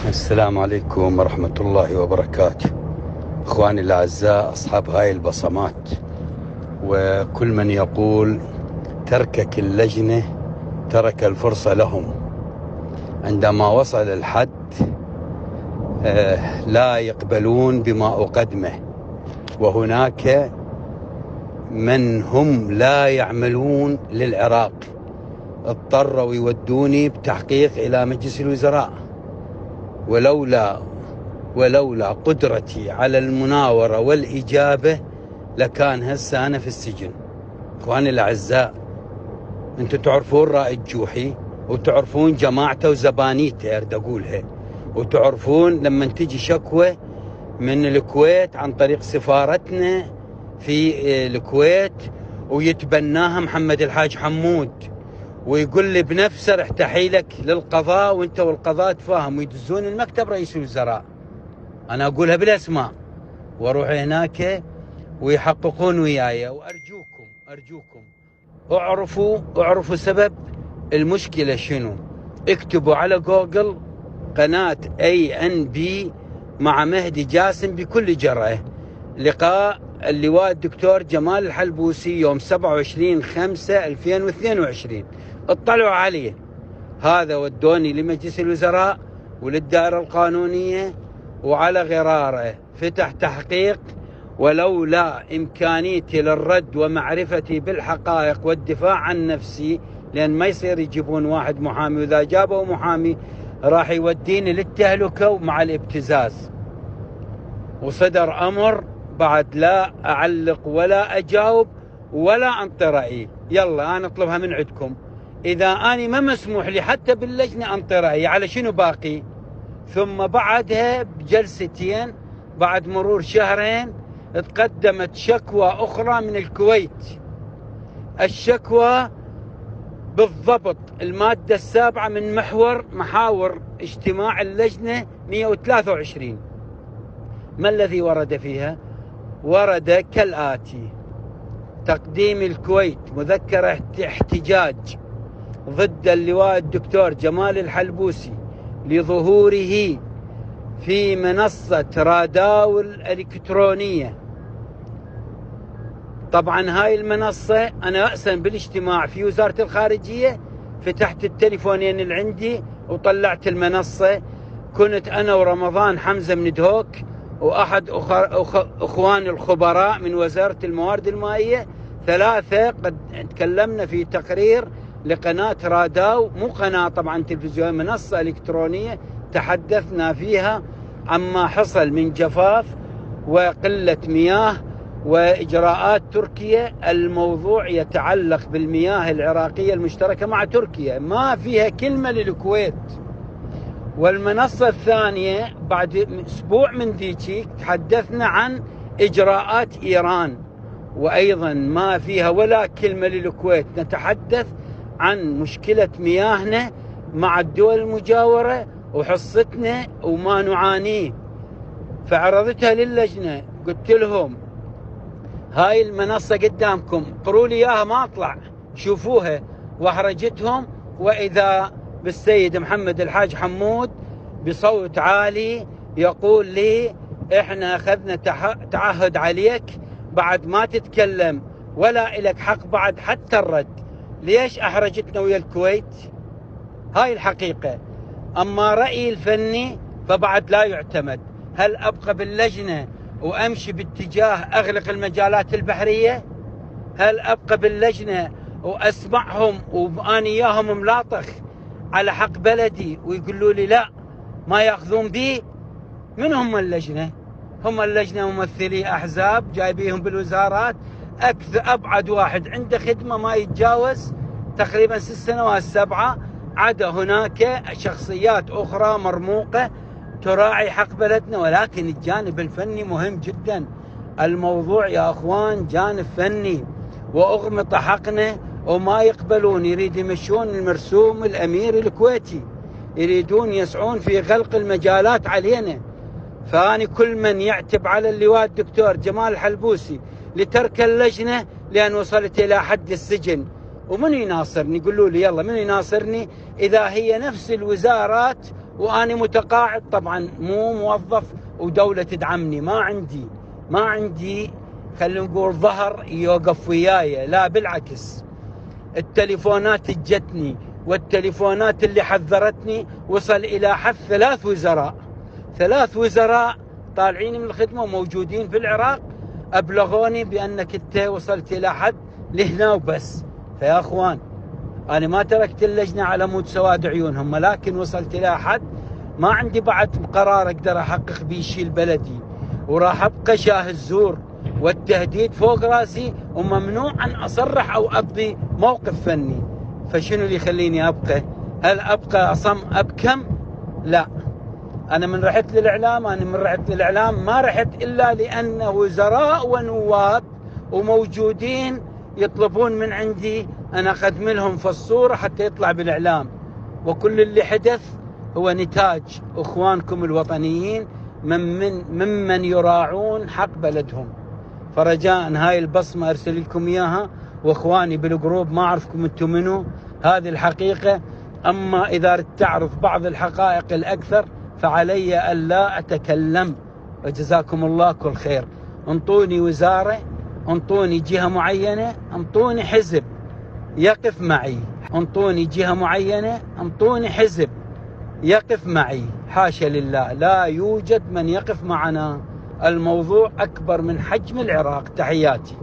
السلام عليكم ورحمة الله وبركاته. اخواني الاعزاء اصحاب هاي البصمات، وكل من يقول تركك اللجنة ترك الفرصة لهم. عندما وصل الحد لا يقبلون بما أقدمه، وهناك من هم لا يعملون للعراق اضطروا يودوني بتحقيق إلى مجلس الوزراء، ولولا قدرتي على المناورة والإجابة لكان هسه أنا في السجن. إخواني الأعزاء، أنتم تعرفون رائد جوحي، وتعرفون جماعته وزبانيته أريد أقولها، وتعرفون لما تجي شكوى من الكويت عن طريق سفارتنا في الكويت ويتبناها محمد الحاج حمود ويقول لي بنفسه رح تحيلك للقضاء وانت والقضاء تفاهم، ويدزون المكتب رئيس الوزراء. انا اقولها بالاسماء واروح هناك ويحققون وياي. وارجوكم اعرفوا سبب المشكلة شنو. اكتبوا على جوجل قناة ANB مع مهدي جاسم بكل جرأة، لقاء اللواء الدكتور جمال الحلبوسي يوم 27/5/2022. اطلعوا عليه. هذا ودوني لمجلس الوزراء وللدائرة القانونية، وعلى غراره فتح تحقيق. ولولا إمكانيتي للرد ومعرفتي بالحقائق والدفاع عن نفسي، لأن ما يصير يجيبون واحد محامي، وإذا جابوا محامي راح يوديني للتهلكة ومع الابتزاز. وصدر أمر بعد لا أعلق ولا أجاوب ولا أنطي رأيي. يلا أنا أطلبها من عندكم، إذا أنا ما مسموح لي حتى باللجنة أنطي رأيي على شنو باقي. ثم بعدها بجلستين بعد مرور شهرين تقدمت شكوى أخرى من الكويت. الشكوى بالضبط المادة السابعة من محاور اجتماع اللجنة 123. ما الذي ورد فيها؟ ورد كالآتي: تقديم الكويت مذكرة احتجاج ضد اللواء الدكتور جمال الحلبوسي لظهوره في منصة راداو الإلكترونية. طبعا هاي المنصة أنا رأسا بالاجتماع في وزارة الخارجية فتحت التليفونين اللي عندي وطلعت المنصة. كنت أنا ورمضان حمزة من دهوك وأحد أخوان الخبراء من وزارة الموارد المائية، ثلاثة قد تكلمنا في تقرير لقناة راداو، مو قناة طبعا تلفزيون، منصة إلكترونية، تحدثنا فيها عما حصل من جفاف وقلة مياه وإجراءات تركيا. الموضوع يتعلق بالمياه العراقية المشتركة مع تركيا، ما فيها كلمة للكويت. والمنصة الثانية بعد أسبوع من ذيك تحدثنا عن إجراءات إيران، وأيضا ما فيها ولا كلمة للكويت. نتحدث عن مشكلة مياهنا مع الدول المجاورة وحصتنا وما نعانيه. فعرضتها للجنة، قلت لهم هاي المنصة قدامكم، قروا لي إياها ما أطلع، شوفوها. واحرجتهم، وإذا بالسيد محمد الحاج حمود بصوت عالي يقول لي إحنا أخذنا تعهد عليك بعد ما تتكلم ولا إلك حق بعد حتى الرد. ليش أحرجتنا ويا الكويت؟ هاي الحقيقة. أما رأيي الفني فبعد لا يعتمد. هل أبقى باللجنة وأمشي باتجاه أغلق المجالات البحرية؟ هل أبقى باللجنة وأسمعهم وأنا إياهم ملاطخ على حق بلدي ويقولوا لي لا ما يأخذون بي؟ من هم اللجنة؟ هم اللجنة ممثلي أحزاب جايبيهم بالوزارات. أبعد واحد عنده خدمة ما يتجاوز تقريبا 6 سنوات 7. عدا هناك شخصيات أخرى مرموقة تراعي حق بلدنا. ولكن الجانب الفني مهم جدا. الموضوع يا أخوان جانب فني، وأغمط حقنا وما يقبلون. يريد يمشون المرسوم الأمير الكويتي، يريدون يسعون في غلق المجالات علينا. فأنا كل من يعتب على اللواء الدكتور جمال الحلبوسي لترك اللجنة لأن وصلت إلى حد السجن، ومن يناصرني؟ يقولوا لي يلا من يناصرني إذا هي نفس الوزارات وأنا متقاعد طبعا، مو موظف ودولة تدعمني. ما عندي خلينا نقول ظهر يوقف وياي، لا بالعكس. التليفونات جتني، والتليفونات اللي حذرتني وصل إلى حد 3 وزراء طالعين من الخدمة وموجودين في العراق أبلغوني بأنك أنت وصلت إلى حد لهنا وبس. فيا أخوان، أنا ما تركت اللجنة على مود سواد عيونهم، ولكن وصلت إلى حد ما عندي بعد قرار أقدر أحقق به شيء البلدي، وراح أبقى شاه الزور والتهديد فوق راسي، وممنوع أن أصرح أو أبدي موقف فني. فشنو اللي يخليني أبقى؟ هل أبقى أصم أبكم؟ لا. أنا من رحت للإعلام ما رحت إلا لأن وزراء ونواب وموجودين يطلبون من عندي أن أقدم لهم في الصورة حتى يطلع بالإعلام. وكل اللي حدث هو نتاج أخوانكم الوطنيين ممن يراعون حق بلدهم. فرجاء هاي البصمة أرسل لكم إياها، وإخواني بالجروب ما أعرفكم أنتم منو، هذه الحقيقة. أما إذا تعرف بعض الحقائق الأكثر فعلي ألا أتكلم. وجزاكم الله كل خير. انطوني وزارة، انطوني جهة معينة، انطوني حزب يقف معي، انطوني جهة معينة، انطوني حزب يقف معي. حاشا لله، لا يوجد من يقف معنا. الموضوع أكبر من حجم العراق. تحياتي.